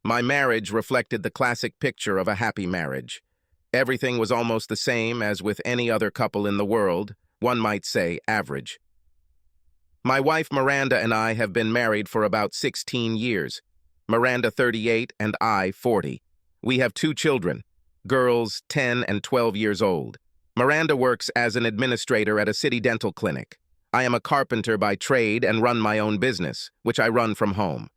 My marriage reflected the classic picture of a happy marriage. Everything was almost the same as with any other couple in the world, one might say average. My wife Miranda and I have been married for about 16 years. Miranda 38 and I 40. We have 2 children, girls 10 and 12 years old. Miranda works as an administrator at a city dental clinic. I am a carpenter by trade and run my own business, which I run from home.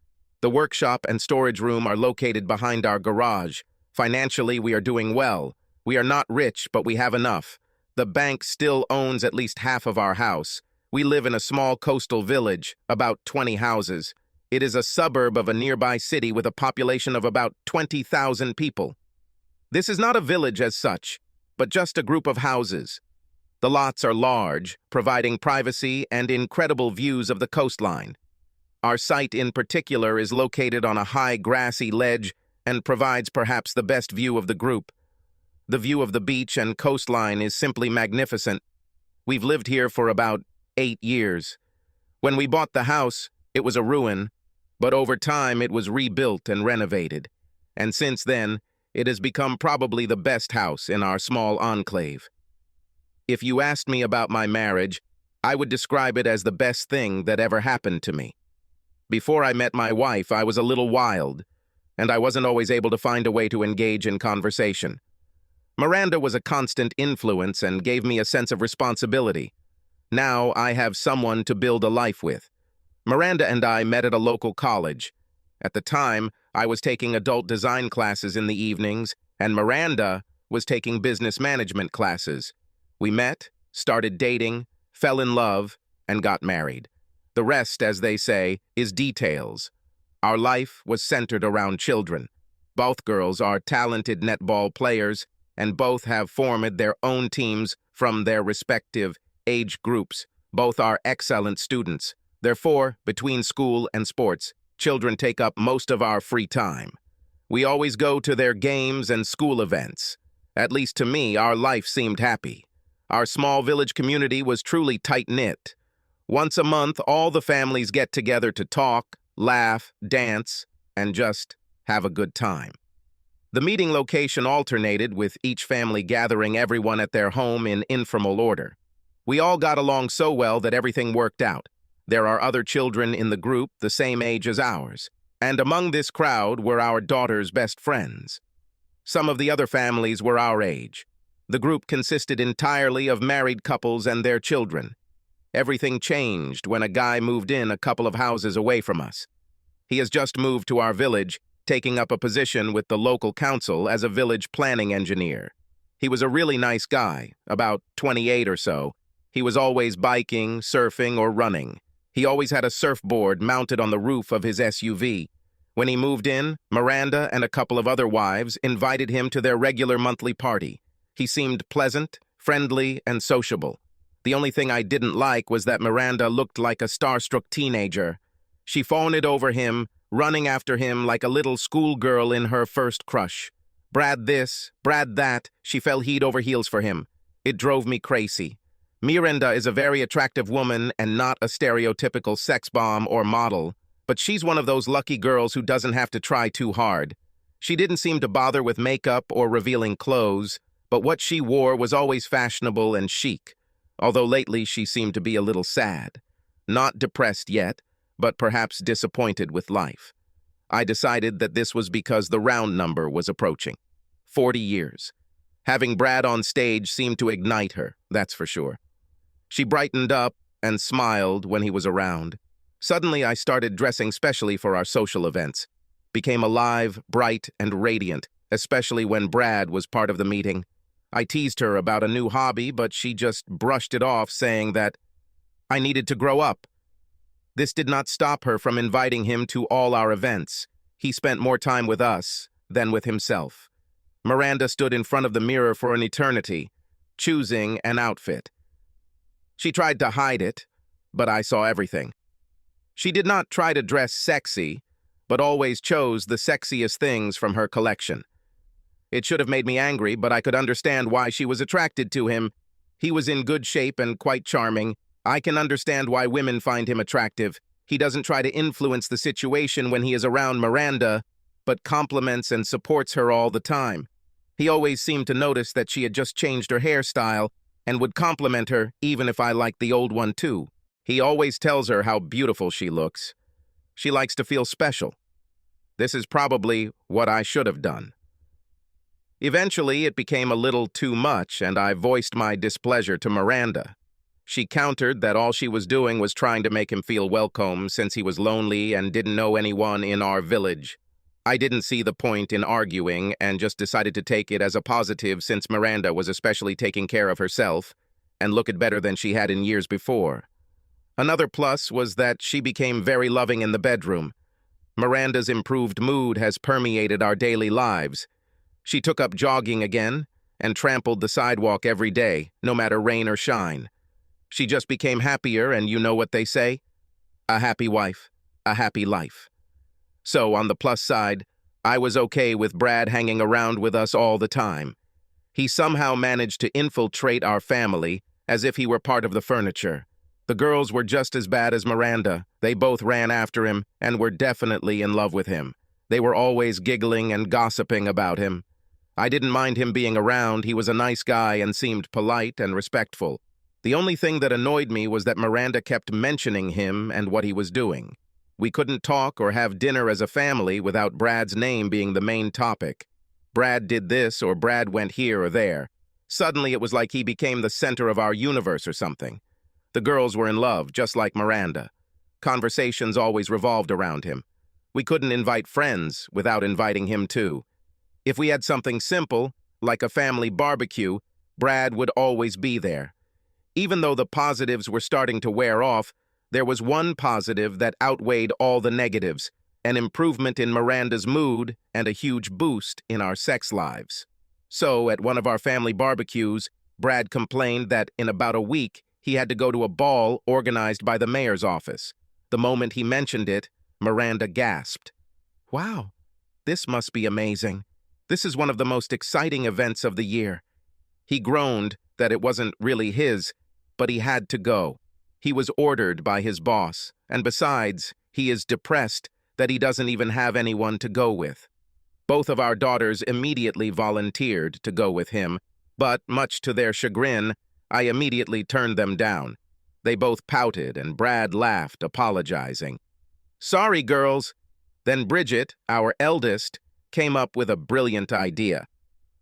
The workshop and storage room are located behind our garage. Financially, we are doing well. We are not rich, but we have enough. The bank still owns at least half of our house. We live in a small coastal village, about 20 houses. It is a suburb of a nearby city with a population of about 20,000 people. This is not a village as such, but just a group of houses. The lots are large, providing privacy and incredible views of the coastline. Our site in particular is located on a high grassy ledge and provides perhaps the best view of the group. The view of the beach and coastline is simply magnificent. We've lived here for about 8 years. When we bought the house, it was a ruin, but over time it was rebuilt and renovated. And since then, it has become probably the best house in our small enclave. If you asked me about my marriage, I would describe it as the best thing that ever happened to me. Before I met my wife, I was a little wild, and I wasn't always able to find a way to engage in conversation. Miranda was a constant influence and gave me a sense of responsibility. Now I have someone to build a life with. Miranda and I met at a local college. At the time, I was taking adult design classes in the evenings, and Miranda was taking business management classes. We met, started dating, fell in love, and got married. The rest, as they say, is details. Our life was centered around children. Both girls are talented netball players, and both have formed their own teams from their respective age groups. Both are excellent students. Therefore, between school and sports, children take up most of our free time. We always go to their games and school events. At least to me, our life seemed happy. Our small village community was truly tight-knit. Once a month, all the families get together to talk, laugh, dance, and just have a good time. The meeting location alternated, with each family gathering everyone at their home in informal order. We all got along so well that everything worked out. There are other children in the group the same age as ours, and among this crowd were our daughter's best friends. Some of the other families were our age. The group consisted entirely of married couples and their children. Everything changed when a guy moved in a couple of houses away from us. He has just moved to our village, taking up a position with the local council as a village planning engineer. He was a really nice guy, about 28 or so. He was always biking, surfing, or running. He always had a surfboard mounted on the roof of his SUV. When he moved in, Miranda and a couple of other wives invited him to their regular monthly party. He seemed pleasant, friendly, and sociable. The only thing I didn't like was that Miranda looked like a starstruck teenager. She fawned over him, running after him like a little schoolgirl in her first crush. Brad this, Brad that, she fell head over heels for him. It drove me crazy. Miranda is a very attractive woman and not a stereotypical sex bomb or model, but she's one of those lucky girls who doesn't have to try too hard. She didn't seem to bother with makeup or revealing clothes, but what she wore was always fashionable and chic, although lately she seemed to be a little sad. Not depressed yet, but perhaps disappointed with life. I decided that this was because the round number was approaching. 40 years. Having Brad on stage seemed to ignite her, that's for sure. She brightened up and smiled when he was around. Suddenly, I started dressing specially for our social events. Became alive, bright, and radiant, especially when Brad was part of the meeting. I teased her about a new hobby, but she just brushed it off, saying that I needed to grow up. This did not stop her from inviting him to all our events. He spent more time with us than with himself. Miranda stood in front of the mirror for an eternity, choosing an outfit. She tried to hide it, but I saw everything. She did not try to dress sexy, but always chose the sexiest things from her collection. It should have made me angry, but I could understand why she was attracted to him. He was in good shape and quite charming. I can understand why women find him attractive. He doesn't try to influence the situation when he is around Miranda. but compliments and supports her all the time. He always seemed to notice that she had just changed her hairstyle and would compliment her even if I liked the old one too. He always tells her how beautiful she looks. She likes to feel special. This is probably what I should have done. Eventually, it became a little too much, and I voiced my displeasure to Miranda. She countered that all she was doing was trying to make him feel welcome since he was lonely and didn't know anyone in our village. I didn't see the point in arguing and just decided to take it as a positive since Miranda was especially taking care of herself and looked better than she had in years before. Another plus was that she became very loving in the bedroom. Miranda's improved mood has permeated our daily lives. She took up jogging again and trampled the sidewalk every day, no matter rain or shine. She just became happier, and you know what they say? A happy wife, a happy life. So, on the plus side, I was okay with Brad hanging around with us all the time. He somehow managed to infiltrate our family as if he were part of the furniture. The girls were just as bad as Miranda. They both ran after him and were definitely in love with him. They were always giggling and gossiping about him. I didn't mind him being around. He was a nice guy and seemed polite and respectful. The only thing that annoyed me was that Miranda kept mentioning him and what he was doing. We couldn't talk or have dinner as a family without Brad's name being the main topic. Brad did this or Brad went here or there. Suddenly it was like he became the center of our universe or something. The girls were in love, just like Miranda. Conversations always revolved around him. We couldn't invite friends without inviting him too. If we had something simple, like a family barbecue, Brad would always be there. Even though the positives were starting to wear off, there was one positive that outweighed all the negatives, an improvement in Miranda's mood and a huge boost in our sex lives. So, at one of our family barbecues, Brad complained that in about a week, he had to go to a ball organized by the mayor's office. The moment he mentioned it, Miranda gasped. "Wow, this must be amazing. This is one of the most exciting events of the year." He groaned that it wasn't really his, but he had to go. He was ordered by his boss, and besides, he is depressed that he doesn't even have anyone to go with. Both of our daughters immediately volunteered to go with him, but, much to their chagrin, I immediately turned them down. They both pouted, and Brad laughed, apologizing. "Sorry, girls." Then Bridget, our eldest, came up with a brilliant idea.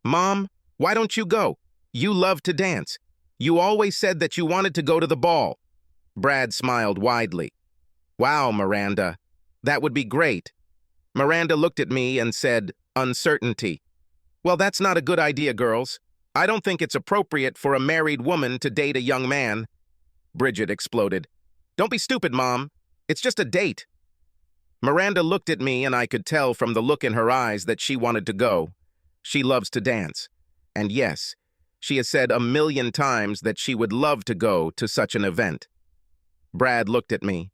"Mom, why don't you go? You love to dance. You always said that you wanted to go to the ball." Brad smiled widely. "Wow, Miranda, that would be great." Miranda looked at me and said, "Uncertainty." "Well, that's not a good idea, girls. I don't think it's appropriate for a married woman to date a young man." Bridget exploded. "Don't be stupid, Mom. It's just a date." Miranda looked at me, and I could tell from the look in her eyes that she wanted to go. She loves to dance. And yes, she has said 1,000,000 times that she would love to go to such an event. Brad looked at me.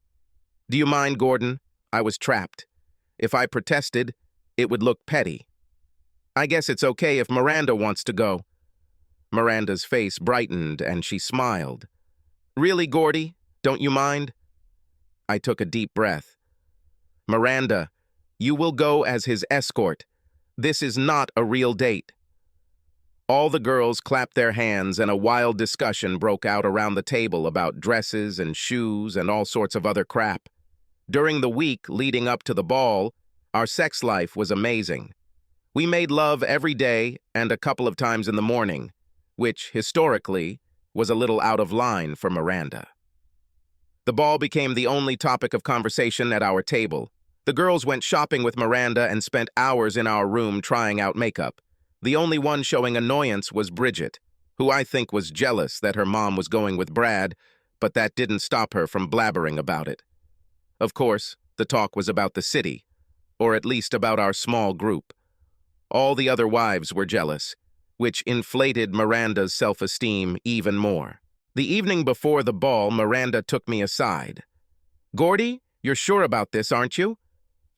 "Do you mind, Gordon?" I was trapped. If I protested, it would look petty. "I guess it's okay if Miranda wants to go." Miranda's face brightened, and she smiled. "Really, Gordy? Don't you mind?" I took a deep breath. "Miranda, you will go as his escort. This is not a real date." All the girls clapped their hands, and a wild discussion broke out around the table about dresses and shoes and all sorts of other crap. During the week leading up to the ball, our sex life was amazing. We made love every day and a couple of times in the morning, which, historically, was a little out of line for Miranda. The ball became the only topic of conversation at our table. The girls went shopping with Miranda and spent hours in our room trying out makeup. The only one showing annoyance was Bridget, who I think was jealous that her mom was going with Brad, but that didn't stop her from blabbering about it. Of course, the talk was about the city, or at least about our small group. All the other wives were jealous, which inflated Miranda's self-esteem even more. The evening before the ball, Miranda took me aside. "Gordy, you're sure about this, aren't you?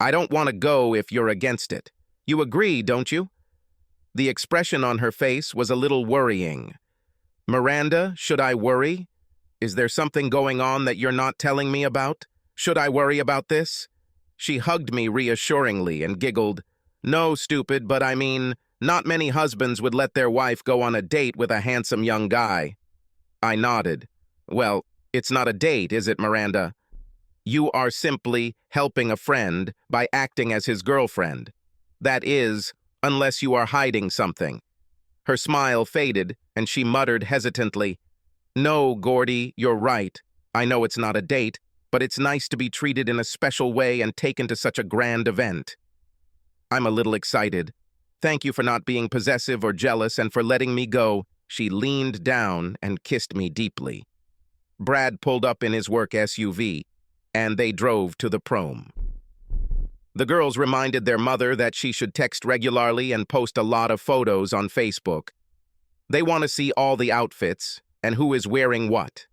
I don't want to go if you're against it. You agree, don't you?" The expression on her face was a little worrying. "Miranda, should I worry? Is there something going on that you're not telling me about? Should I worry about this?" She hugged me reassuringly and giggled, No, stupid, but I mean, not many husbands would let their wife go on a date with a handsome young guy. I nodded. Well, it's not a date, is it, Miranda? You are simply helping a friend by acting as his girlfriend. That is, unless you are hiding something. Her smile faded, and she muttered hesitantly, No, Gordy, you're right. I know it's not a date, but it's nice to be treated in a special way and taken to such a grand event. I'm a little excited. Thank you for not being possessive or jealous and for letting me go. She leaned down and kissed me deeply. Brad pulled up in his work SUV, and they drove to the prom. The girls reminded their mother that she should text regularly and post a lot of photos on Facebook. They want to see all the outfits and who is wearing what.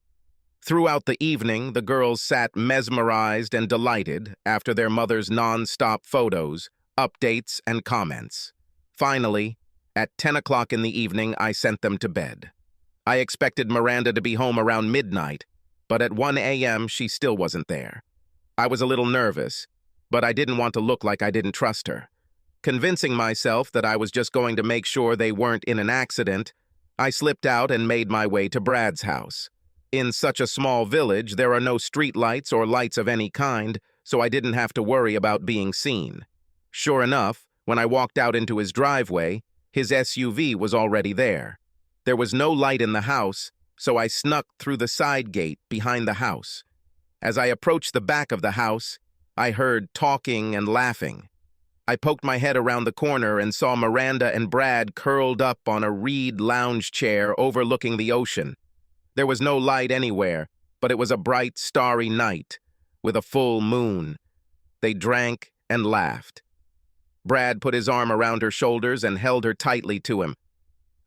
Throughout the evening, the girls sat mesmerized and delighted after their mother's non-stop photos, updates, and comments. Finally, at 10 o'clock in the evening, I sent them to bed. I expected Miranda to be home around midnight, but at 1 a.m. she still wasn't there. I was a little nervous, but I didn't want to look like I didn't trust her. Convincing myself that I was just going to make sure they weren't in an accident, I slipped out and made my way to Brad's house. In such a small village, there are no street lights or lights of any kind, so I didn't have to worry about being seen. Sure enough, when I walked out into his driveway, his SUV was already there. There was no light in the house, so I snuck through the side gate behind the house. As I approached the back of the house, I heard talking and laughing. I poked my head around the corner and saw Miranda and Brad curled up on a reed lounge chair overlooking the ocean. There was no light anywhere, but it was a bright, starry night, with a full moon. They drank and laughed. Brad put his arm around her shoulders and held her tightly to him.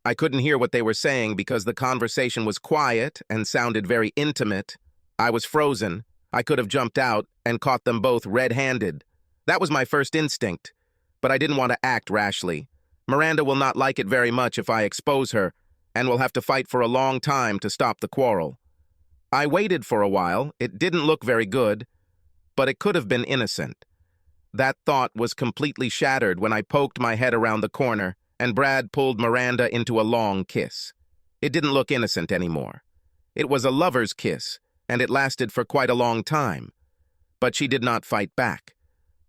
I couldn't hear what they were saying because the conversation was quiet and sounded very intimate. I was frozen. I could have jumped out and caught them both red-handed. That was my first instinct, but I didn't want to act rashly. Miranda will not like it very much if I expose her, and we'll have to fight for a long time to stop the quarrel. I waited for a while. It didn't look very good, but it could have been innocent. That thought was completely shattered when I poked my head around the corner and Brad pulled Miranda into a long kiss. It didn't look innocent anymore. It was a lover's kiss, and it lasted for quite a long time. But she did not fight back.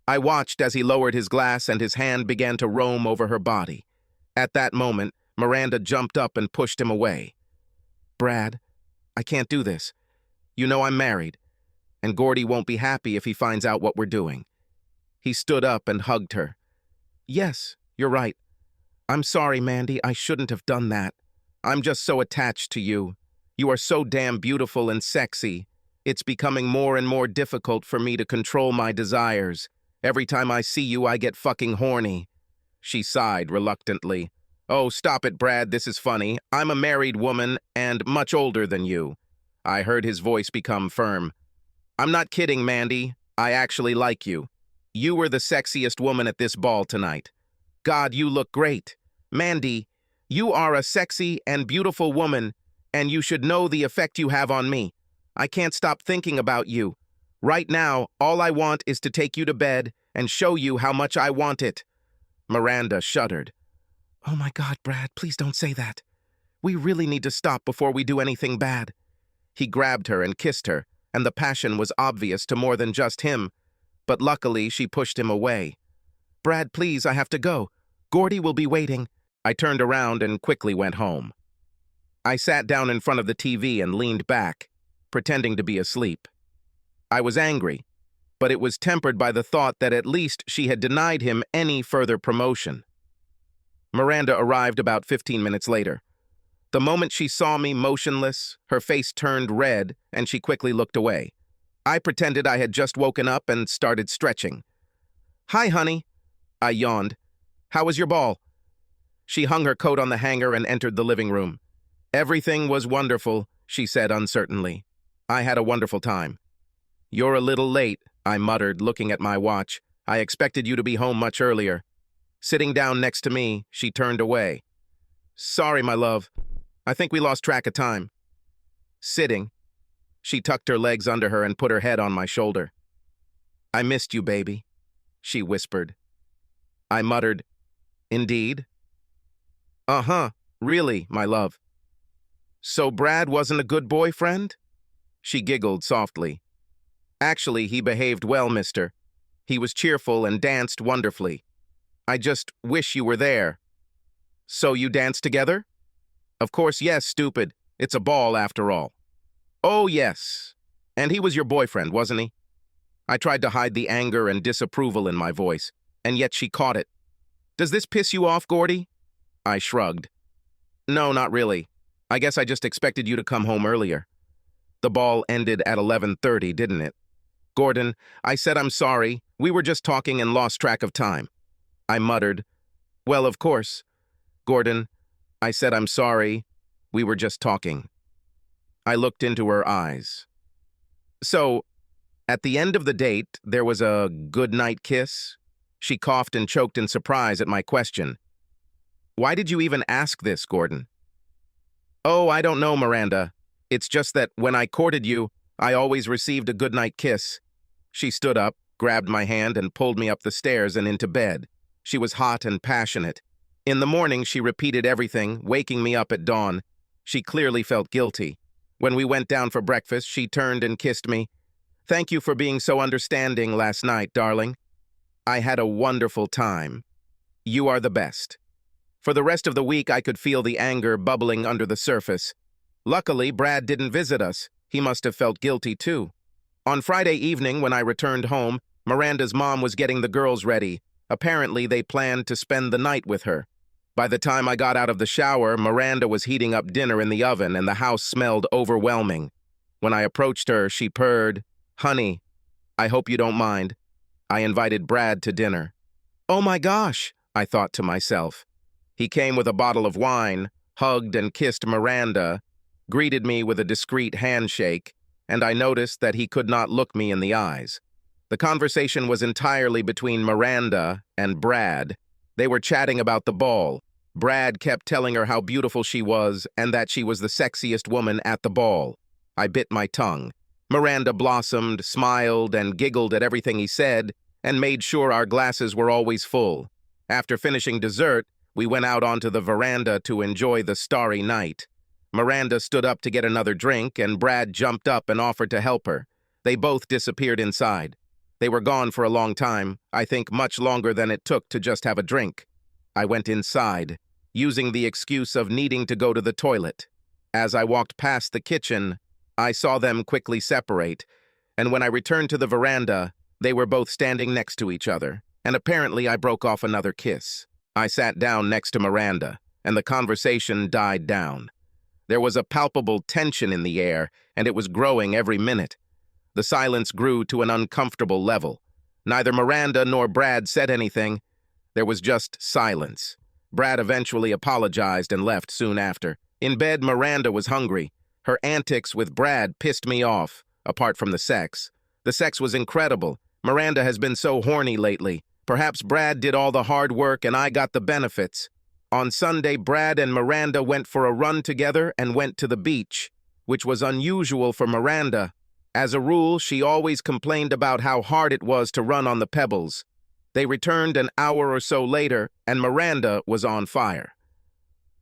I watched as he lowered his glass and his hand began to roam over her body. At that moment, Miranda jumped up and pushed him away. Brad, I can't do this. You know I'm married, and Gordy won't be happy if he finds out what we're doing. He stood up and hugged her. Yes, you're right. I'm sorry, Mandy, I shouldn't have done that. I'm just so attached to you. You are so damn beautiful and sexy. It's becoming more and more difficult for me to control my desires. Every time I see you, I get fucking horny. She sighed reluctantly. Oh, stop it, Brad, this is funny. I'm a married woman and much older than you. I heard his voice become firm. I'm not kidding, Mandy. I actually like you. You were the sexiest woman at this ball tonight. God, you look great. Mandy, you are a sexy and beautiful woman, and you should know the effect you have on me. I can't stop thinking about you. Right now, all I want is to take you to bed and show you how much I want it. Miranda shuddered. Oh my God, Brad, please don't say that. We really need to stop before we do anything bad. He grabbed her and kissed her, and the passion was obvious to more than just him, but luckily she pushed him away. Brad, please, I have to go. Gordy will be waiting. I turned around and quickly went home. I sat down in front of the TV and leaned back, pretending to be asleep. I was angry, but it was tempered by the thought that at least she had denied him any further promotion. Miranda arrived about 15 minutes later. The moment she saw me motionless, her face turned red, and she quickly looked away. I pretended I had just woken up and started stretching. Hi, honey. I yawned. How was your ball? She hung her coat on the hanger and entered the living room. Everything was wonderful, she said uncertainly. I had a wonderful time. You're a little late, I muttered, looking at my watch. I expected you to be home much earlier. Sitting down next to me, she turned away. Sorry, my love. I think we lost track of time. Sitting. She tucked her legs under her and put her head on my shoulder. I missed you, baby, she whispered. I muttered, "Indeed?" "Uh-huh, really, my love." "So Brad wasn't a good boyfriend?" She giggled softly. "Actually, he behaved well, mister. He was cheerful and danced wonderfully. I just wish you were there." "So you danced together?" "Of course, yes, stupid. It's a ball, after all." "Oh, yes. And he was your boyfriend, wasn't he?" I tried to hide the anger and disapproval in my voice, and yet she caught it. "Does this piss you off, Gordy?" I shrugged. "No, not really. I guess I just expected you to come home earlier." The ball ended at 11:30, didn't it? "Gordon, I said I'm sorry. We were just talking and lost track of time." I muttered, "Well, of course. Gordon, I said I'm sorry. We were just talking." I looked into her eyes. "So, at the end of the date, there was a good-night kiss?" She coughed and choked in surprise at my question. "Why did you even ask this, Gordon?" "Oh, I don't know, Miranda. It's just that when I courted you, I always received a goodnight kiss." She stood up, grabbed my hand, and pulled me up the stairs and into bed. She was hot and passionate. In the morning, she repeated everything, waking me up at dawn. She clearly felt guilty. When we went down for breakfast, she turned and kissed me. "Thank you for being so understanding last night, darling. I had a wonderful time. You are the best." For the rest of the week, I could feel the anger bubbling under the surface. Luckily, Brad didn't visit us. He must have felt guilty, too. On Friday evening, when I returned home, Miranda's mom was getting the girls ready. Apparently, they planned to spend the night with her. By the time I got out of the shower, Miranda was heating up dinner in the oven, and the house smelled overwhelming. When I approached her, she purred, "Honey, I hope you don't mind. I invited Brad to dinner." "Oh my gosh," I thought to myself. He came with a bottle of wine, hugged and kissed Miranda, greeted me with a discreet handshake, and I noticed that he could not look me in the eyes. The conversation was entirely between Miranda and Brad. They were chatting about the ball. Brad kept telling her how beautiful she was and that she was the sexiest woman at the ball. I bit my tongue. Miranda blossomed, smiled, and giggled at everything he said, and made sure our glasses were always full. After finishing dessert, we went out onto the veranda to enjoy the starry night. Miranda stood up to get another drink, and Brad jumped up and offered to help her. They both disappeared inside. They were gone for a long time, I think much longer than it took to just have a drink. I went inside, using the excuse of needing to go to the toilet. As I walked past the kitchen, I saw them quickly separate, and when I returned to the veranda, they were both standing next to each other, and apparently I broke off another kiss. I sat down next to Miranda, and the conversation died down. There was a palpable tension in the air, and it was growing every minute. The silence grew to an uncomfortable level. Neither Miranda nor Brad said anything. There was just silence. Brad eventually apologized and left soon after. In bed, Miranda was hungry. Her antics with Brad pissed me off, apart from the sex. The sex was incredible. Miranda has been so horny lately. Perhaps Brad did all the hard work and I got the benefits. On Sunday, Brad and Miranda went for a run together and went to the beach, which was unusual for Miranda. As a rule, she always complained about how hard it was to run on the pebbles. They returned an hour or so later, and Miranda was on fire.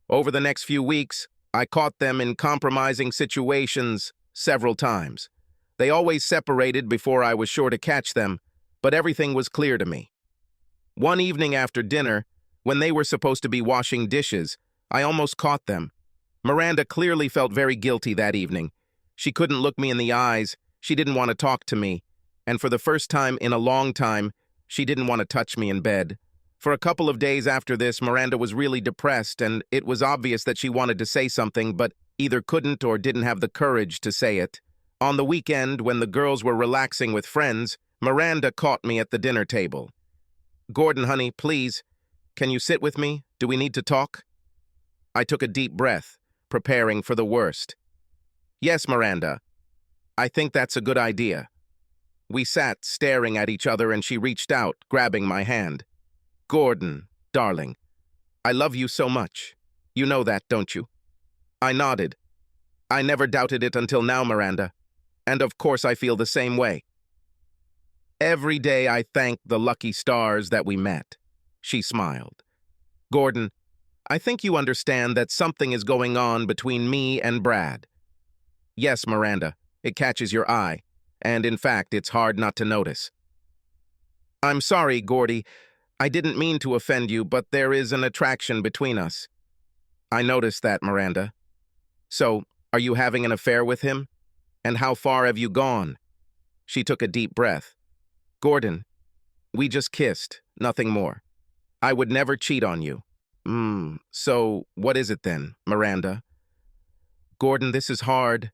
Over the next few weeks, I caught them in compromising situations several times. They always separated before I was sure to catch them, but everything was clear to me. One evening after dinner, when they were supposed to be washing dishes, I almost caught them. Miranda clearly felt very guilty that evening. She couldn't look me in the eyes, she didn't want to talk to me, and for the first time in a long time, she didn't want to touch me in bed. For a couple of days after this, Miranda was really depressed, and it was obvious that she wanted to say something, but either couldn't or didn't have the courage to say it. On the weekend, when the girls were relaxing with friends, Miranda caught me at the dinner table. "Gordon, honey, please, can you sit with me? Do we need to talk?" I took a deep breath, preparing for the worst. "Yes, Miranda. I think that's a good idea." We sat staring at each other and she reached out, grabbing my hand. "Gordon, darling, I love you so much. You know that, don't you?" I nodded. "I never doubted it until now, Miranda. And of course I feel the same way. Every day I thank the lucky stars that we met." She smiled. Gordon, I think you understand that something is going on between me and Brad. Yes, Miranda, it catches your eye, and in fact, it's hard not to notice. I'm sorry, Gordy. I didn't mean to offend you, but there is an attraction between us. I noticed that, Miranda. So, are you having an affair with him? And how far have you gone? She took a deep breath. Gordon, we just kissed, nothing more. I would never cheat on you. So what is it then, Miranda? Gordon, this is hard,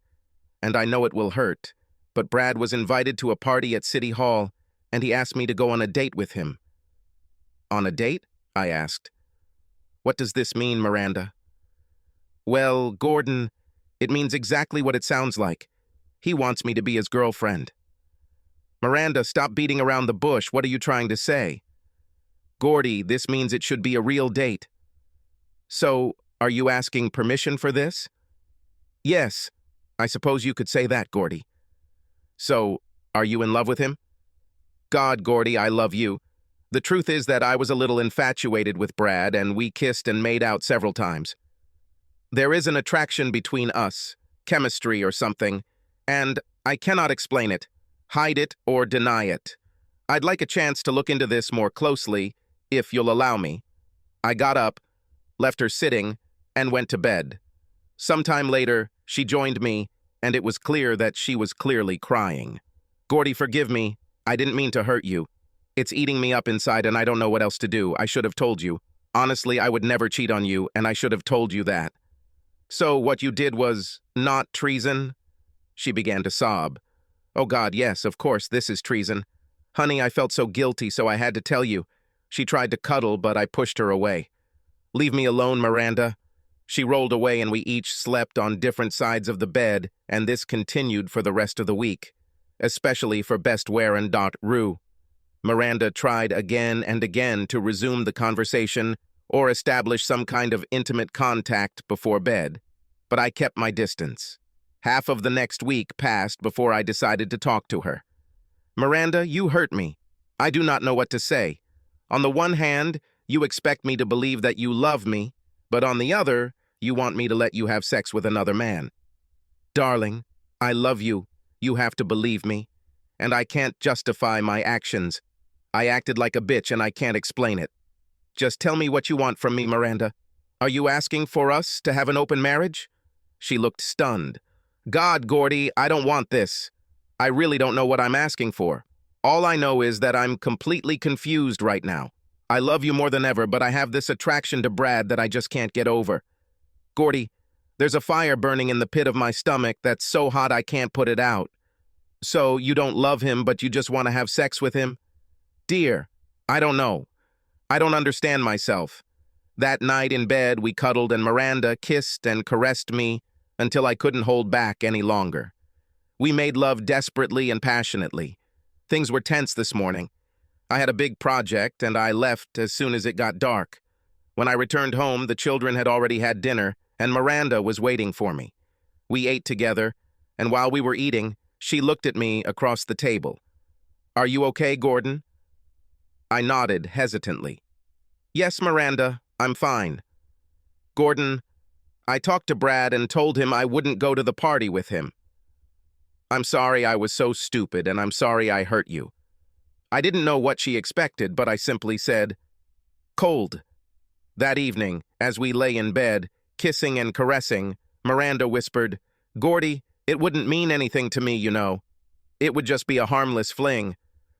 and I know it will hurt, but Brad was invited to a party at City Hall, and he asked me to go on a date with him. On a date? I asked. What does this mean, Miranda? Well, Gordon, it means exactly what it sounds like. He wants me to be his girlfriend. Miranda, stop beating around the bush. What are you trying to say? Gordy, this means it should be a real date. So, are you asking permission for this? Yes, I suppose you could say that, Gordy. So, are you in love with him? God, Gordy, I love you. The truth is that I was a little infatuated with Brad, and we kissed and made out several times. There is an attraction between us, chemistry or something, and I cannot explain it, hide it, or deny it. I'd like a chance to look into this more closely, if you'll allow me. I got up, left her sitting, and went to bed. Sometime later, she joined me, and it was clear that she was clearly crying. Gordy, forgive me. I didn't mean to hurt you. It's eating me up inside, and I don't know what else to do. I should have told you. Honestly, I would never cheat on you, and I should have told you that. So what you did was not treason? She began to sob. Oh God, yes, of course, this is treason. Honey, I felt so guilty, so I had to tell you. She tried to cuddle, but I pushed her away. Leave me alone, Miranda. She rolled away, and we each slept on different sides of the bed, and this continued for the rest of the week, especially for bestwearin.ru. Miranda tried again and again to resume the conversation or establish some kind of intimate contact before bed, but I kept my distance. Half of the next week passed before I decided to talk to her. Miranda, you hurt me. I do not know what to say. On the one hand, you expect me to believe that you love me, but on the other, you want me to let you have sex with another man. Darling, I love you. You have to believe me. And I can't justify my actions. I acted like a bitch and I can't explain it. Just tell me what you want from me, Miranda. Are you asking for us to have an open marriage? She looked stunned. God, Gordy, I don't want this. I really don't know what I'm asking for. All I know is that I'm completely confused right now. I love you more than ever, but I have this attraction to Brad that I just can't get over. Gordy, there's a fire burning in the pit of my stomach that's so hot I can't put it out. So you don't love him, but you just want to have sex with him? Dear, I don't know. I don't understand myself. That night in bed, we cuddled and Miranda kissed and caressed me until I couldn't hold back any longer. We made love desperately and passionately. Things were tense this morning. I had a big project, and I left as soon as it got dark. When I returned home, the children had already had dinner, and Miranda was waiting for me. We ate together, and while we were eating, she looked at me across the table. Are you okay, Gordon? I nodded hesitantly. Yes, Miranda, I'm fine. Gordon, I talked to Brad and told him I wouldn't go to the party with him. I'm sorry I was so stupid, and I'm sorry I hurt you. I didn't know what she expected, but I simply said, cold. That evening, as we lay in bed, kissing and caressing, Miranda whispered, Gordy, it wouldn't mean anything to me, you know. It would just be a harmless fling.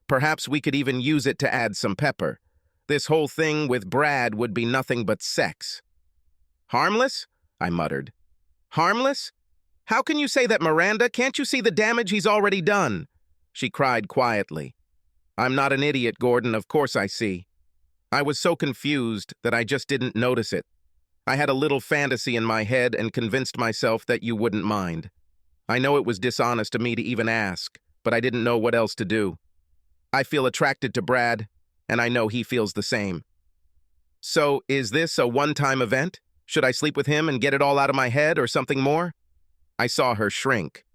Perhaps we could even use it to add some pepper. This whole thing with Brad would be nothing but sex. Harmless? I muttered. Harmless? How can you say that, Miranda? Can't you see the damage he's already done? She cried quietly. I'm not an idiot, Gordon, of course I see. I was so confused that I just didn't notice it. I had a little fantasy in my head and convinced myself that you wouldn't mind. I know it was dishonest of me to even ask, but I didn't know what else to do. I feel attracted to Brad, and I know he feels the same. So, is this a one-time event? Should I sleep with him and get it all out of my head or something more? I saw her shrink.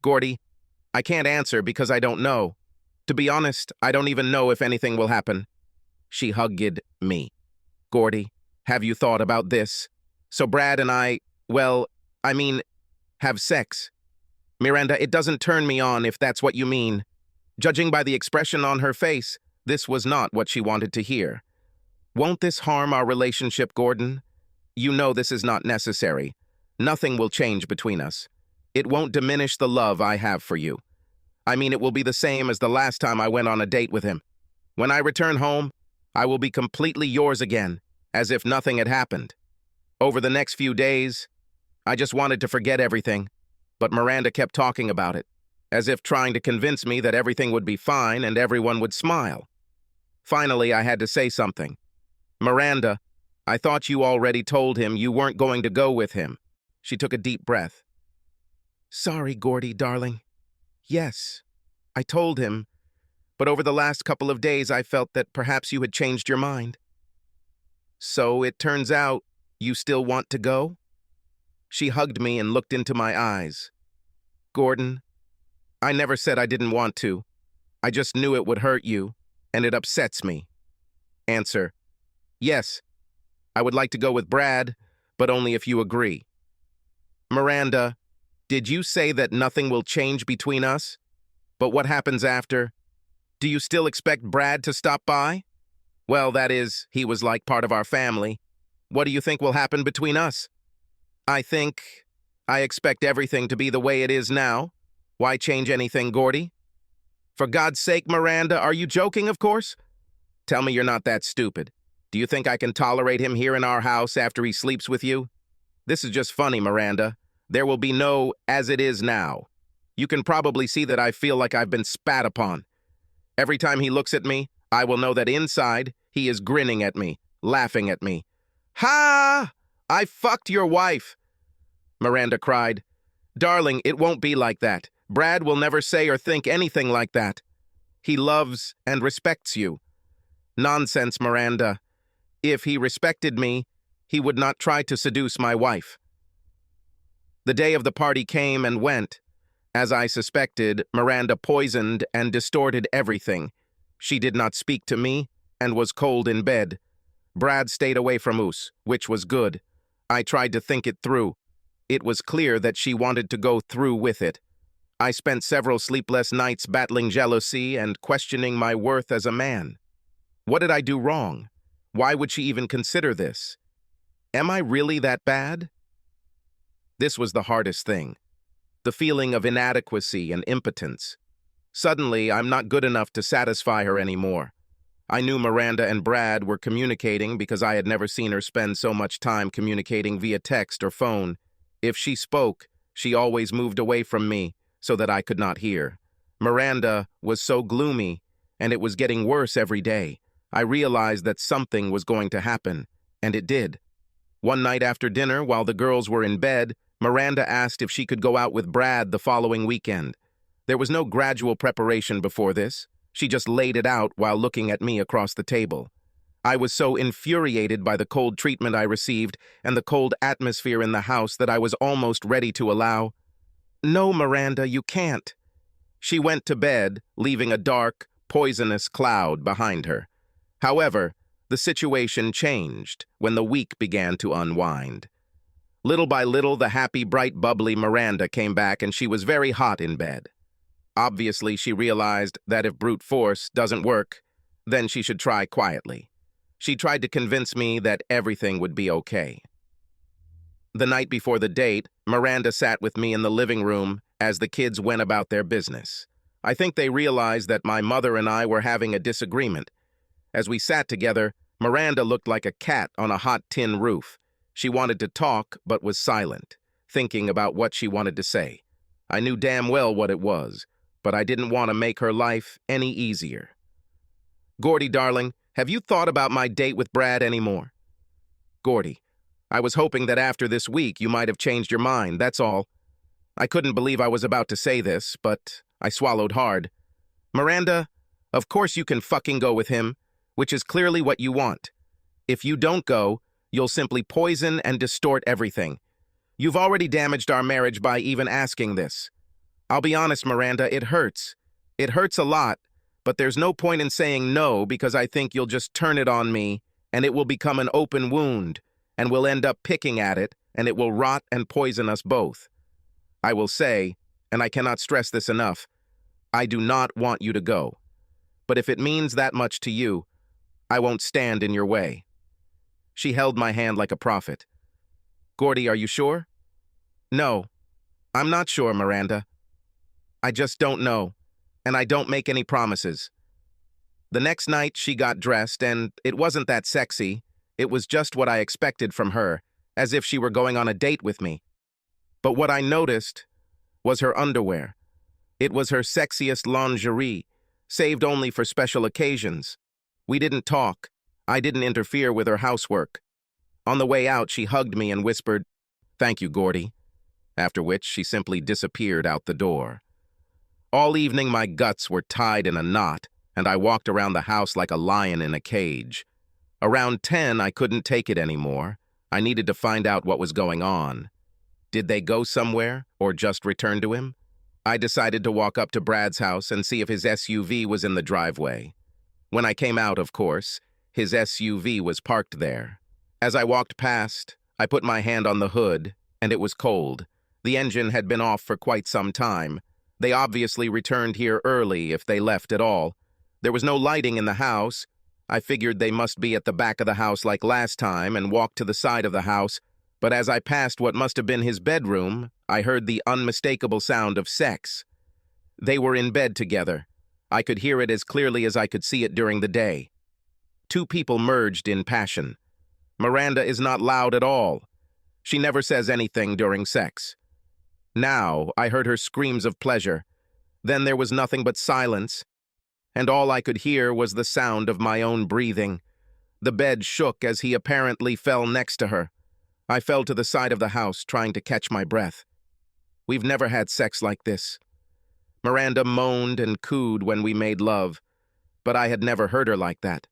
Gordy, I can't answer because I don't know. To be honest, I don't even know if anything will happen. She hugged me. Gordy, have you thought about this? So Brad and I, well, I mean, have sex. Miranda, it doesn't turn me on if that's what you mean. Judging by the expression on her face, this was not what she wanted to hear. Won't this harm our relationship, Gordon? You know this is not necessary. Nothing will change between us. It won't diminish the love I have for you. I mean, it will be the same as the last time I went on a date with him. When I return home, I will be completely yours again, as if nothing had happened. Over the next few days, I just wanted to forget everything, but Miranda kept talking about it, as if trying to convince me that everything would be fine and everyone would smile. Finally, I had to say something. Miranda, I thought you already told him you weren't going to go with him. She took a deep breath. Sorry, Gordy, darling. Yes, I told him, but over the last couple of days I felt that perhaps you had changed your mind. So it turns out you still want to go? She hugged me and looked into my eyes. Gordon, I never said I didn't want to. I just knew it would hurt you, and it upsets me. Answer. Yes, I would like to go with Brad, but only if you agree. Miranda, did you say that nothing will change between us? But what happens after? Do you still expect Brad to stop by? Well, that is, he was like part of our family. What do you think will happen between us? I expect everything to be the way it is now. Why change anything, Gordy? For God's sake, Miranda, are you joking, of course? Tell me you're not that stupid. Do you think I can tolerate him here in our house after he sleeps with you? This is just funny, Miranda. There will be no as it is now. You can probably see that I feel like I've been spat upon. Every time he looks at me, I will know that inside he is grinning at me, laughing at me. Ha! I fucked your wife! Miranda cried. Darling, it won't be like that. Brad will never say or think anything like that. He loves and respects you. Nonsense, Miranda. If he respected me, he would not try to seduce my wife. The day of the party came and went. As I suspected, Miranda poisoned and distorted everything. She did not speak to me and was cold in bed. Brad stayed away from us, which was good. I tried to think it through. It was clear that she wanted to go through with it. I spent several sleepless nights battling jealousy and questioning my worth as a man. What did I do wrong? Why would she even consider this? Am I really that bad? This was the hardest thing. The feeling of inadequacy and impotence. Suddenly, I'm not good enough to satisfy her anymore. I knew Miranda and Brad were communicating because I had never seen her spend so much time communicating via text or phone. If she spoke, she always moved away from me so that I could not hear. Miranda was so gloomy, and it was getting worse every day. I realized that something was going to happen, and it did. One night after dinner, while the girls were in bed, Miranda asked if she could go out with Brad the following weekend. There was no gradual preparation before this. She just laid it out while looking at me across the table. I was so infuriated by the cold treatment I received and the cold atmosphere in the house that I was almost ready to allow. No, Miranda, you can't. She went to bed, leaving a dark, poisonous cloud behind her. However, the situation changed when the week began to unwind. Little by little, the happy, bright, bubbly Miranda came back, and she was very hot in bed. Obviously, she realized that if brute force doesn't work, then she should try quietly. She tried to convince me that everything would be okay. The night before the date, Miranda sat with me in the living room as the kids went about their business. I think they realized that my mother and I were having a disagreement. As we sat together, Miranda looked like a cat on a hot tin roof. She wanted to talk, but was silent, thinking about what she wanted to say. I knew damn well what it was, but I didn't want to make her life any easier. Gordy, darling, have you thought about my date with Brad anymore? Gordy, I was hoping that after this week you might have changed your mind, that's all. I couldn't believe I was about to say this, but I swallowed hard. Miranda, of course you can fucking go with him, which is clearly what you want. If you don't go, you'll simply poison and distort everything. You've already damaged our marriage by even asking this. I'll be honest, Miranda, it hurts. It hurts a lot, But there's no point in saying no because I think you'll just turn it on me and it will become an open wound and we'll end up picking at it and it will rot and poison us both. I will say, and I cannot stress this enough, I do not want you to go. But if it means that much to you, I won't stand in your way. She held my hand like a prophet. Gordy, are you sure? No, I'm not sure, Miranda. I just don't know, and I don't make any promises. The next night she got dressed, and it wasn't that sexy. It was just what I expected from her, as if she were going on a date with me. But what I noticed was her underwear. It was her sexiest lingerie, saved only for special occasions. We didn't talk. I didn't interfere with her housework. On the way out, she hugged me and whispered, "Thank you, Gordy," after which she simply disappeared out the door. All evening, my guts were tied in a knot, and I walked around the house like a lion in a cage. Around 10, I couldn't take it anymore. I needed to find out what was going on. Did they go somewhere, or just return to him? I decided to walk up to Brad's house and see if his SUV was in the driveway. When I came out, of course, his SUV was parked there. As I walked past, I put my hand on the hood, and it was cold. The engine had been off for quite some time. They obviously returned here early if they left at all. There was no lighting in the house. I figured they must be at the back of the house like last time and walked to the side of the house, but as I passed what must have been his bedroom, I heard the unmistakable sound of sex. They were in bed together. I could hear it as clearly as I could see it during the day. Two people merged in passion. Miranda is not loud at all. She never says anything during sex. Now I heard her screams of pleasure. Then there was nothing but silence, and all I could hear was the sound of my own breathing. The bed shook as he apparently fell next to her. I fell to the side of the house, trying to catch my breath. We've never had sex like this. Miranda moaned and cooed when we made love, but I had never heard her like that.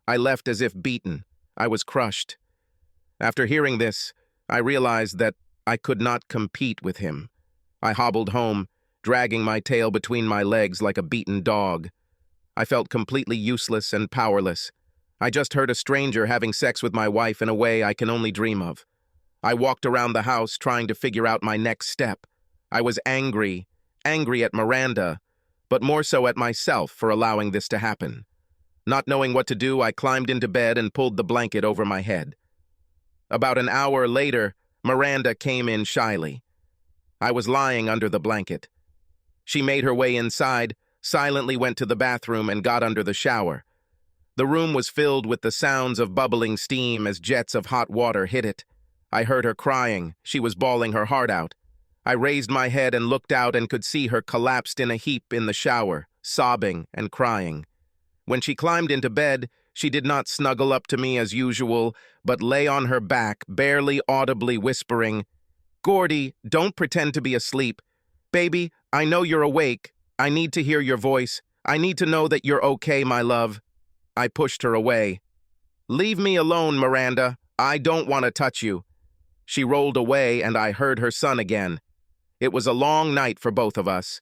I left as if beaten. I was crushed. After hearing this, I realized that I could not compete with him. I hobbled home, dragging my tail between my legs like a beaten dog. I felt completely useless and powerless. I just heard a stranger having sex with my wife in a way I can only dream of. I walked around the house trying to figure out my next step. I was angry at Miranda, but more so at myself for allowing this to happen. Not knowing what to do, I climbed into bed and pulled the blanket over my head. About an hour later, Miranda came in shyly. I was lying under the blanket. She made her way inside, silently went to the bathroom, and got under the shower. The room was filled with the sounds of bubbling steam as jets of hot water hit it. I heard her crying. She was bawling her heart out. I raised my head and looked out and could see her collapsed in a heap in the shower, sobbing and crying. When she climbed into bed, she did not snuggle up to me as usual, but lay on her back, barely audibly whispering, "Gordy, don't pretend to be asleep. Baby, I know you're awake. I need to hear your voice. I need to know that you're okay, my love." I pushed her away. "Leave me alone, Miranda. I don't want to touch you." She rolled away, and I heard her son again. It was a long night for both of us.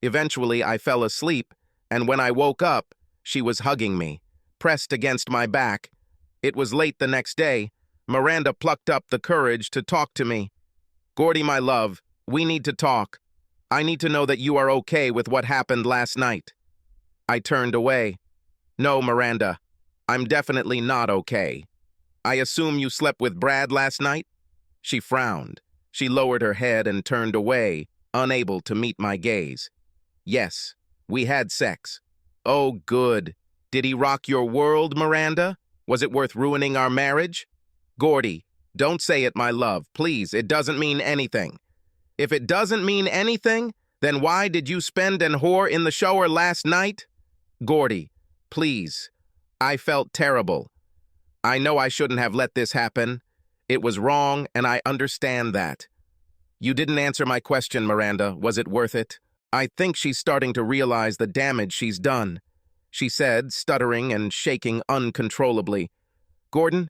Eventually, I fell asleep, and when I woke up, she was hugging me, pressed against my back. It was late the next day. Miranda plucked up the courage to talk to me. "Gordy, my love, we need to talk. I need to know that you are okay with what happened last night." I turned away. "No, Miranda, I'm definitely not okay. I assume you slept with Brad last night?" She frowned. She lowered her head and turned away, unable to meet my gaze. "Yes, we had sex." "Oh, good. Did he rock your world, Miranda? Was it worth ruining our marriage?" "Gordy, don't say it, my love. Please, it doesn't mean anything." "If it doesn't mean anything, then why did you spend and whore in the shower last night?" "Gordy, please. I felt terrible. I know I shouldn't have let this happen. It was wrong, and I understand that." "You didn't answer my question, Miranda. Was it worth it?" "I think she's starting to realize the damage she's done," she said, stuttering and shaking uncontrollably. "Gordon,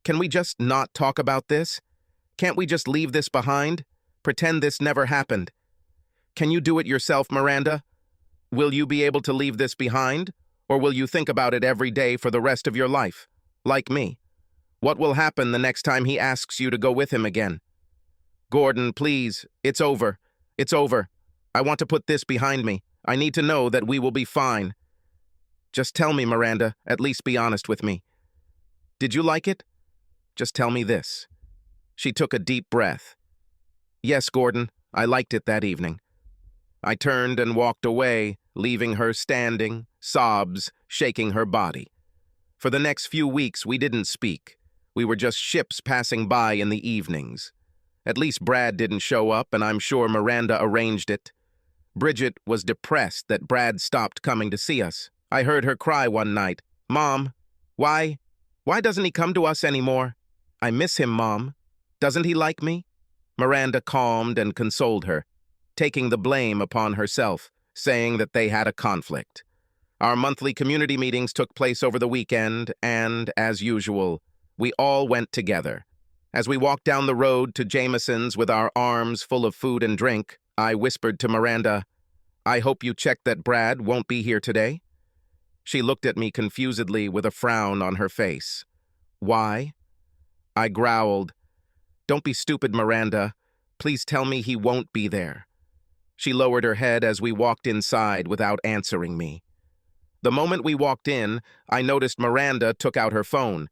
can we just not talk about this? Can't we just leave this behind? Pretend this never happened? Can you do it yourself, Miranda?" Will you be able to leave this behind, or will you think about it every day for the rest of your life, like me? What will happen the next time he asks you to go with him again? Gordon, please, it's over. It's over. I want to put this behind me. I need to know that we will be fine. Just tell me, Miranda, at least be honest with me. Did you like it? Just tell me this. She took a deep breath. Yes, Gordon, I liked it that evening. I turned and walked away, leaving her standing, sobs shaking her body. For the next few weeks, we didn't speak. We were just ships passing by in the evenings. At least Brad didn't show up, and I'm sure Miranda arranged it. Bridget was depressed that Brad stopped coming to see us. I heard her cry one night, "Mom, why doesn't he come to us anymore? I miss him, Mom. Doesn't he like me?" Miranda calmed and consoled her, taking the blame upon herself, saying that they had a conflict. Our monthly community meetings took place over the weekend, and, as usual, we all went together. As we walked down the road to Jameson's with our arms full of food and drink, I whispered to Miranda, "I hope you checked that Brad won't be here today." She looked at me confusedly with a frown on her face. "Why?" I growled, "Don't be stupid, Miranda. Please tell me he won't be there." She lowered her head as we walked inside without answering me. The moment we walked in, I noticed Miranda took out her phone.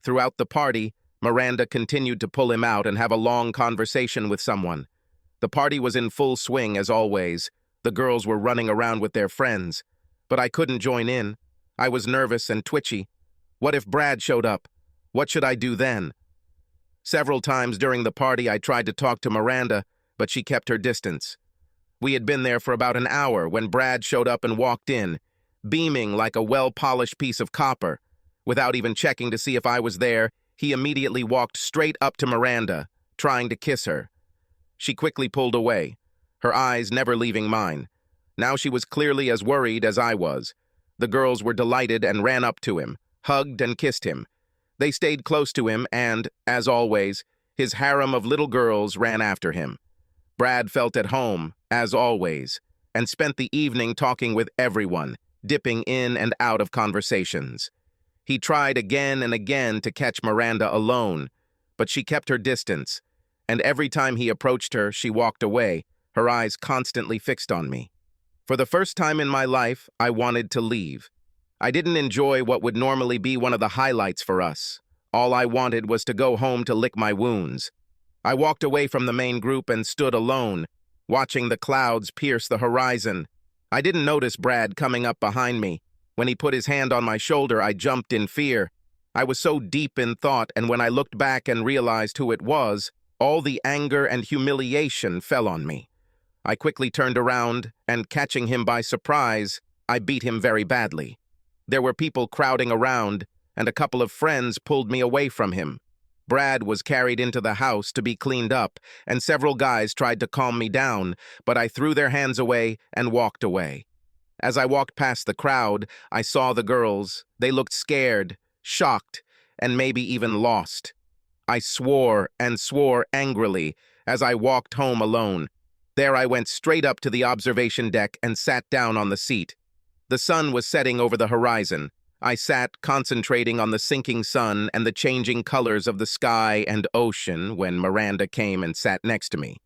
Throughout the party, Miranda continued to pull him out and have a long conversation with someone. The party was in full swing as always. The girls were running around with their friends. But I couldn't join in. I was nervous and twitchy. What if Brad showed up? What should I do then? Several times during the party I tried to talk to Miranda, but she kept her distance. We had been there for about an hour when Brad showed up and walked in, beaming like a well-polished piece of copper. Without even checking to see if I was there, he immediately walked straight up to Miranda, trying to kiss her. She quickly pulled away, her eyes never leaving mine. Now she was clearly as worried as I was. The girls were delighted and ran up to him, hugged and kissed him. They stayed close to him and, as always, his harem of little girls ran after him. Brad felt at home, as always, and spent the evening talking with everyone, dipping in and out of conversations. He tried again and again to catch Miranda alone, but she kept her distance, and every time he approached her, she walked away, her eyes constantly fixed on me. For the first time in my life, I wanted to leave. I didn't enjoy what would normally be one of the highlights for us. All I wanted was to go home to lick my wounds. I walked away from the main group and stood alone, watching the clouds pierce the horizon. I didn't notice Brad coming up behind me. When he put his hand on my shoulder, I jumped in fear. I was so deep in thought, and when I looked back and realized who it was, all the anger and humiliation fell on me. I quickly turned around, and catching him by surprise, I beat him very badly. There were people crowding around, and a couple of friends pulled me away from him. Brad was carried into the house to be cleaned up, and several guys tried to calm me down, but I threw their hands away and walked away. As I walked past the crowd, I saw the girls. They looked scared, shocked, and maybe even lost. I swore and swore angrily as I walked home alone. There I went straight up to the observation deck and sat down on the seat. The sun was setting over the horizon. I sat concentrating on the sinking sun and the changing colors of the sky and ocean when Miranda came and sat next to me.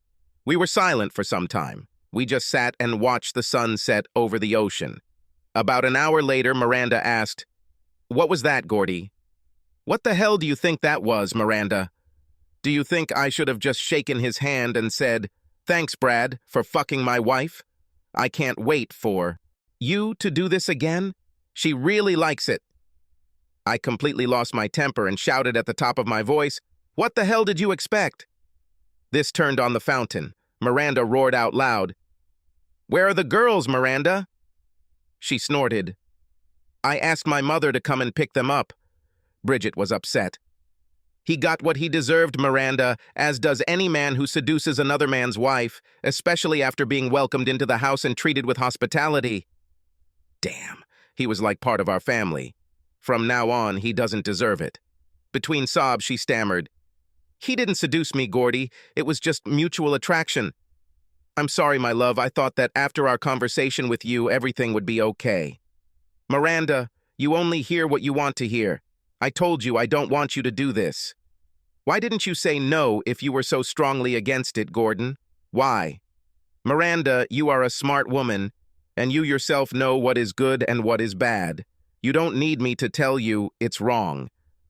We were silent for some time. We just sat and watched the sun set over the ocean. About an hour later, Miranda asked, "What was that, Gordy?" "What the hell do you think that was, Miranda? Do you think I should have just shaken his hand and said, 'Thanks, Brad, for fucking my wife? I can't wait for you to do this again? She really likes it.'" I completely lost my temper and shouted at the top of my voice, "What the hell did you expect?" This turned on the fountain. Miranda roared out loud, "Where are the girls, Miranda?" She snorted, "I asked my mother to come and pick them up." Bridget was upset. "He got what he deserved, Miranda, as does any man who seduces another man's wife, especially after being welcomed into the house and treated with hospitality." Damn, he was like part of our family. From now on, he doesn't deserve it. Between sobs, she stammered, "He didn't seduce me, Gordy. It was just mutual attraction." I'm sorry, my love. I thought that after our conversation with you, everything would be okay. Miranda, you only hear what you want to hear. I told you I don't want you to do this. Why didn't you say no if you were so strongly against it, Gordon? Why? Miranda, you are a smart woman, and you yourself know what is good and what is bad. You don't need me to tell you it's wrong.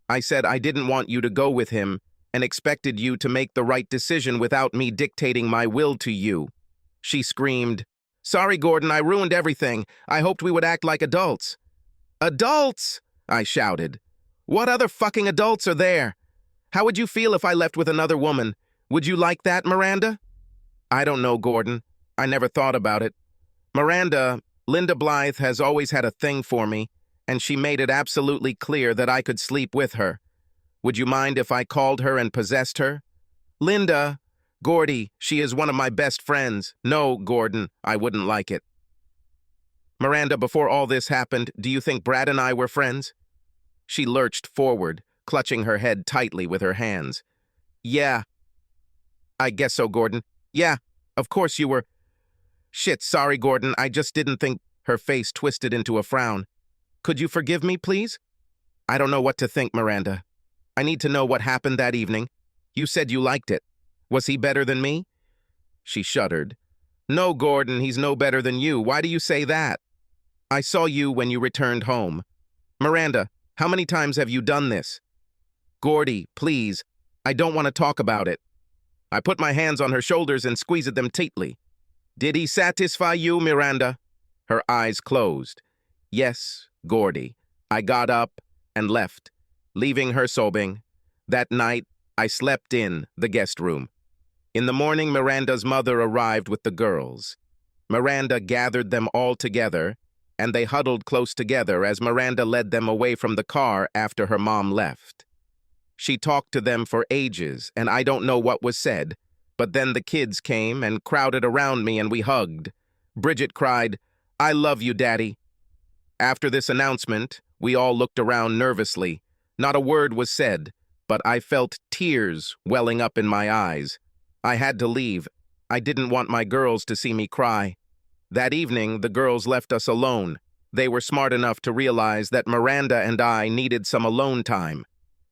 I said I didn't want you to go with him and expected you to make the right decision without me dictating my will to you. She screamed, "Sorry, Gordon, I ruined everything. I hoped we would act like adults." Adults? I shouted. What other fucking adults are there? How would you feel if I left with another woman? Would you like that, Miranda? I don't know, Gordon. I never thought about it. Miranda, Linda Blythe has always had a thing for me, and she made it absolutely clear that I could sleep with her. Would you mind if I called her and possessed her? Linda, Gordy, she is one of my best friends. No, Gordon, I wouldn't like it. Miranda, before all this happened, do you think Brad and I were friends? She lurched forward, clutching her head tightly with her hands. Yeah. I guess so, Gordon. Yeah, of course you were. Shit, sorry, Gordon, I just didn't think. Her face twisted into a frown. Could you forgive me, please? I don't know what to think, Miranda. I need to know what happened that evening. You said you liked it. Was he better than me? She shuddered. No, Gordon, he's no better than you. Why do you say that? I saw you when you returned home. Miranda, how many times have you done this? Gordy, please. I don't want to talk about it. I put my hands on her shoulders and squeezed them tightly. Did he satisfy you, Miranda? Her eyes closed. Yes, Gordy. I got up and left, leaving her sobbing. That night, I slept in the guest room. In the morning, Miranda's mother arrived with the girls. Miranda gathered them all together, and they huddled close together as Miranda led them away from the car after her mom left. She talked to them for ages, and I don't know what was said, but then the kids came and crowded around me and we hugged. Bridget cried, "I love you, Daddy." After this announcement, we all looked around nervously. Not a word was said, but I felt tears welling up in my eyes. I had to leave. I didn't want my girls to see me cry. That evening, the girls left us alone. They were smart enough to realize that Miranda and I needed some alone time.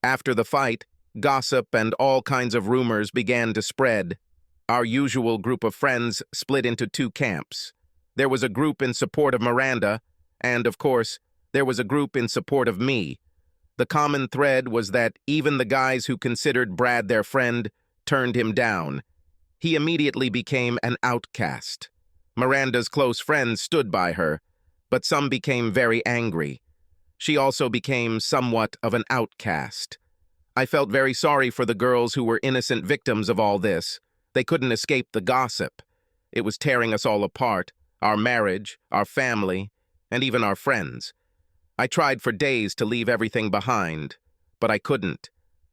After the fight, gossip and all kinds of rumors began to spread. Our usual group of friends split into two camps. There was a group in support of Miranda, and, of course, there was a group in support of me. The common thread was that even the guys who considered Brad their friend turned him down. He immediately became an outcast. Miranda's close friends stood by her, but some became very angry. She also became somewhat of an outcast. I felt very sorry for the girls who were innocent victims of all this. They couldn't escape the gossip. It was tearing us all apart, our marriage, our family, and even our friends. I tried for days to leave everything behind, but I couldn't.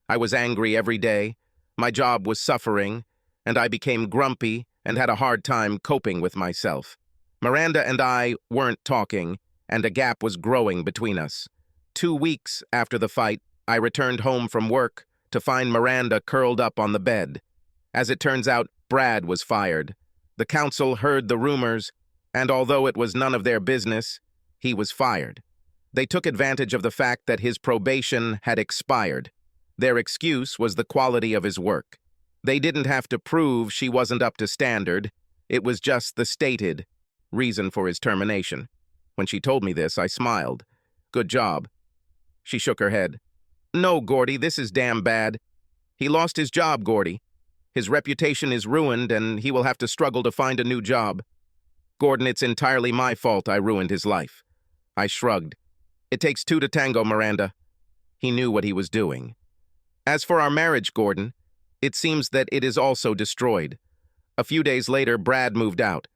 I was angry every day. My job was suffering, and I became grumpy and had a hard time coping with myself. Miranda and I weren't talking, and a gap was growing between us. 2 weeks after the fight, I returned home from work to find Miranda curled up on the bed. As it turns out, Brad was fired. The council heard the rumors, and although it was none of their business, he was fired. They took advantage of the fact that his probation had expired. Their excuse was the quality of his work. They didn't have to prove she wasn't up to standard. It was just the stated reason for his termination. When she told me this, I smiled. Good job. She shook her head. No, Gordy, this is damn bad. He lost his job, Gordy. His reputation is ruined, and he will have to struggle to find a new job. Gordon, it's entirely my fault I ruined his life. I shrugged. It takes two to tango, Miranda. He knew what he was doing. As for our marriage, Gordon, it seems that it is also destroyed. A few days later, Brad moved out.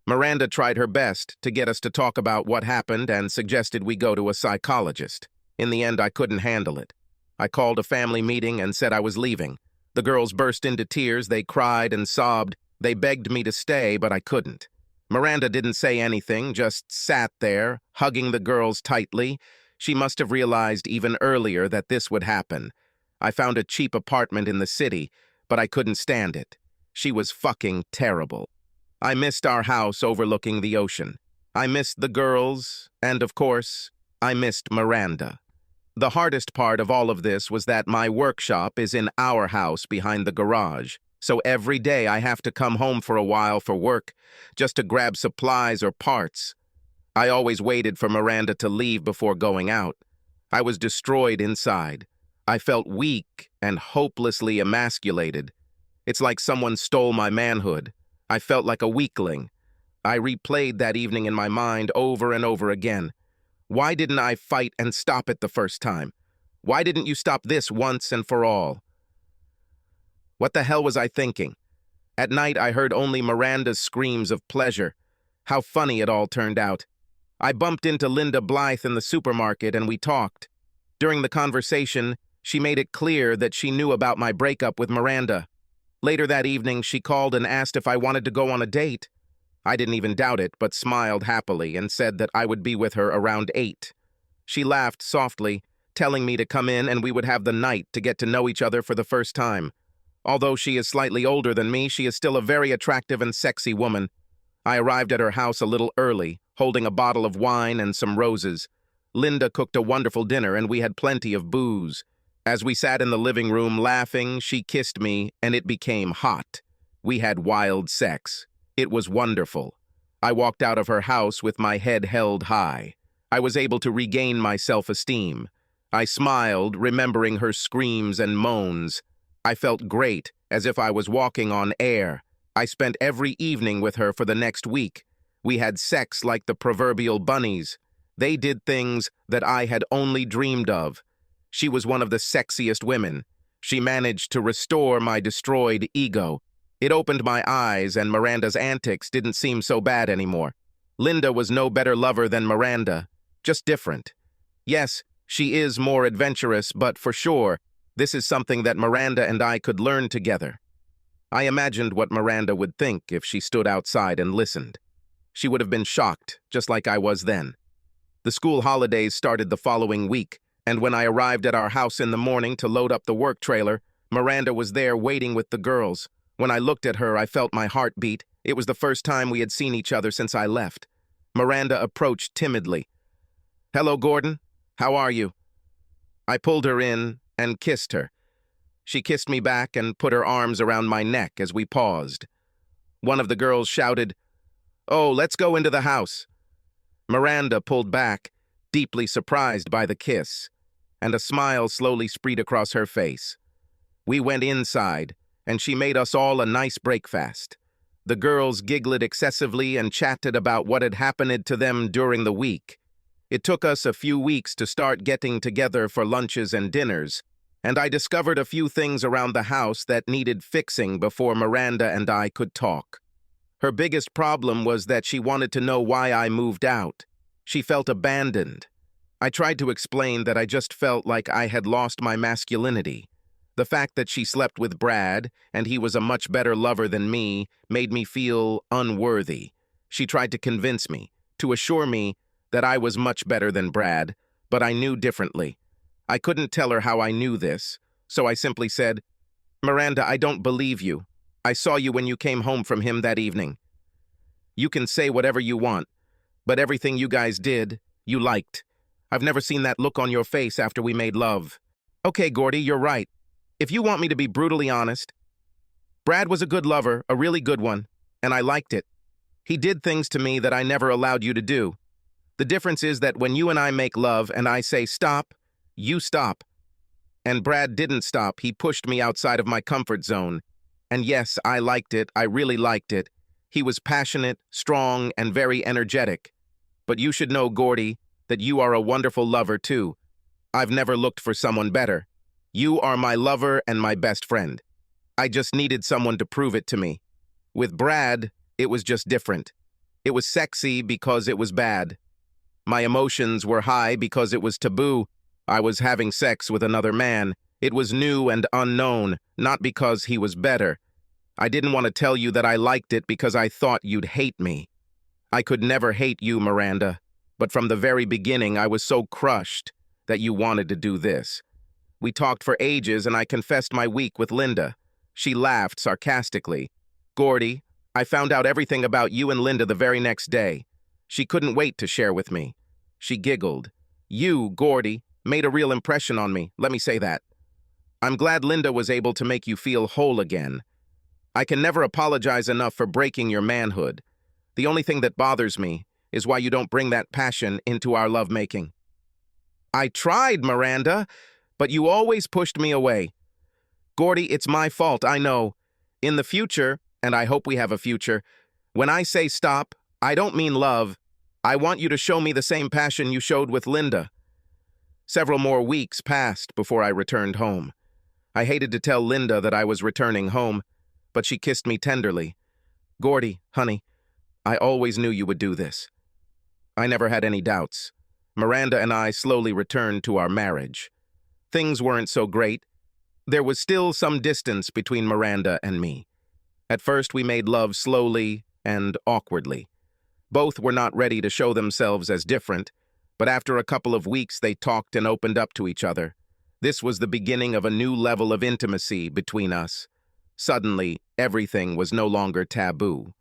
Miranda tried her best to get us to talk about what happened and suggested we go to a psychologist. In the end, I couldn't handle it. I called a family meeting and said I was leaving. The girls burst into tears. They cried and sobbed. They begged me to stay, but I couldn't. Miranda didn't say anything, just sat there, hugging the girls tightly. She must have realized even earlier that this would happen. I found a cheap apartment in the city, but I couldn't stand it. She was fucking terrible. I missed our house overlooking the ocean. I missed the girls, and of course, I missed Miranda. The hardest part of all of this was that my workshop is in our house behind the garage, so every day I have to come home for a while for work, just to grab supplies or parts. I always waited for Miranda to leave before going out. I was destroyed inside. I felt weak and hopelessly emasculated. It's like someone stole my manhood. I felt like a weakling. I replayed that evening in my mind over and over again. Why didn't I fight and stop it the first time? Why didn't you stop this once and for all? What the hell was I thinking? At night, I heard only Miranda's screams of pleasure. How funny it all turned out. I bumped into Linda Blythe in the supermarket and we talked. During the conversation, she made it clear that she knew about my breakup with Miranda. Later that evening, she called and asked if I wanted to go on a date. I didn't even doubt it, but smiled happily and said that I would be with her around 8. She laughed softly, telling me to come in and we would have the night to get to know each other for the first time. Although she is slightly older than me, she is still a very attractive and sexy woman. I arrived at her house a little early, holding a bottle of wine and some roses. Linda cooked a wonderful dinner and we had plenty of booze. As we sat in the living room laughing, she kissed me and it became hot. We had wild sex. It was wonderful. I walked out of her house with my head held high. I was able to regain my self-esteem. I smiled, remembering her screams and moans. I felt great, as if I was walking on air. I spent every evening with her for the next week. We had sex like the proverbial bunnies. They did things that I had only dreamed of. She was one of the sexiest women. She managed to restore my destroyed ego. It opened my eyes, and Miranda's antics didn't seem so bad anymore. Linda was no better lover than Miranda, just different. Yes, she is more adventurous, but for sure, this is something that Miranda and I could learn together. I imagined what Miranda would think if she stood outside and listened. She would have been shocked, just like I was then. The school holidays started the following week, and when I arrived at our house in the morning to load up the work trailer, Miranda was there waiting with the girls. When I looked at her, I felt my heart beat. It was the first time we had seen each other since I left. Miranda approached timidly. "Hello, Gordon. How are you?" I pulled her in and kissed her. She kissed me back and put her arms around my neck as we paused. One of the girls shouted, "Oh, let's go into the house." Miranda pulled back, deeply surprised by the kiss, and a smile slowly spread across her face. We went inside, and she made us all a nice breakfast. The girls giggled excessively and chatted about what had happened to them during the week. It took us a few weeks to start getting together for lunches and dinners, and I discovered a few things around the house that needed fixing before Miranda and I could talk. Her biggest problem was that she wanted to know why I moved out. She felt abandoned. I tried to explain that I just felt like I had lost my masculinity. The fact that she slept with Brad, and he was a much better lover than me, made me feel unworthy. She tried to convince me, to assure me that I was much better than Brad, but I knew differently. I couldn't tell her how I knew this, so I simply said, "Miranda, I don't believe you. I saw you when you came home from him that evening. You can say whatever you want, but everything you guys did, you liked. I've never seen that look on your face after we made love." "Okay, Gordy, you're right. If you want me to be brutally honest, Brad was a good lover, a really good one, and I liked it. He did things to me that I never allowed you to do. The difference is that when you and I make love and I say stop, you stop. And Brad didn't stop. He pushed me outside of my comfort zone. And yes, I liked it. I really liked it. He was passionate, strong, and very energetic. But you should know, Gordy, that you are a wonderful lover too. I've never looked for someone better. You are my lover and my best friend. I just needed someone to prove it to me. With Brad, it was just different. It was sexy because it was bad. My emotions were high because it was taboo. I was having sex with another man. It was new and unknown, not because he was better. I didn't want to tell you that I liked it because I thought you'd hate me. I could never hate you, Miranda, but from the very beginning I was so crushed that you wanted to do this. We talked for ages and I confessed my week with Linda. She laughed sarcastically. "Gordy, I found out everything about you and Linda the very next day. She couldn't wait to share with me. She giggled. You, Gordy, made a real impression on me, let me say that. I'm glad Linda was able to make you feel whole again. I can never apologize enough for breaking your manhood. The only thing that bothers me is why you don't bring that passion into our lovemaking. I tried, Miranda, but you always pushed me away. Gordy, it's my fault, I know. In the future, and I hope we have a future, when I say stop, I don't mean love. I want you to show me the same passion you showed with Linda. Several more weeks passed before I returned home. I hated to tell Linda that I was returning home, but she kissed me tenderly. Gordy, honey, I always knew you would do this. I never had any doubts. Miranda and I slowly returned to our marriage. Things weren't so great. There was still some distance between Miranda and me. At first, we made love slowly and awkwardly. Both were not ready to show themselves as different, but after a couple of weeks, they talked and opened up to each other. This was the beginning of a new level of intimacy between us. Suddenly, everything was no longer taboo.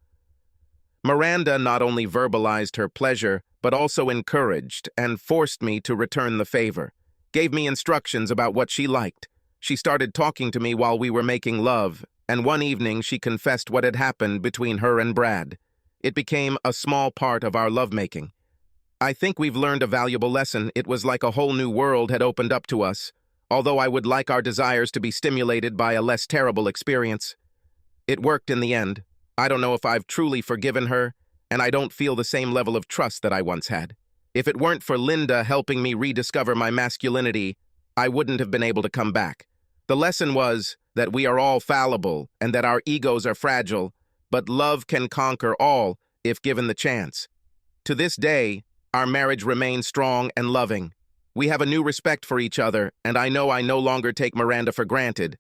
Miranda not only verbalized her pleasure, but also encouraged and forced me to return the favor, gave me instructions about what she liked. She started talking to me while we were making love, and one evening she confessed what had happened between her and Brad. It became a small part of our lovemaking. I think we've learned a valuable lesson. It was like a whole new world had opened up to us, although I would like our desires to be stimulated by a less terrible experience. It worked in the end. I don't know if I've truly forgiven her, and I don't feel the same level of trust that I once had. If it weren't for Linda helping me rediscover my masculinity, I wouldn't have been able to come back. The lesson was that we are all fallible and that our egos are fragile, but love can conquer all if given the chance. To this day, our marriage remains strong and loving. We have a new respect for each other, and I know I no longer take Miranda for granted.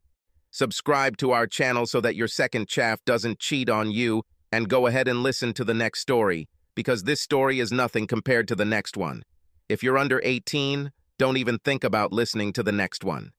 Subscribe to our channel so that your second chaff doesn't cheat on you, and go ahead and listen to the next story, because this story is nothing compared to the next one. If you're under 18, don't even think about listening to the next one.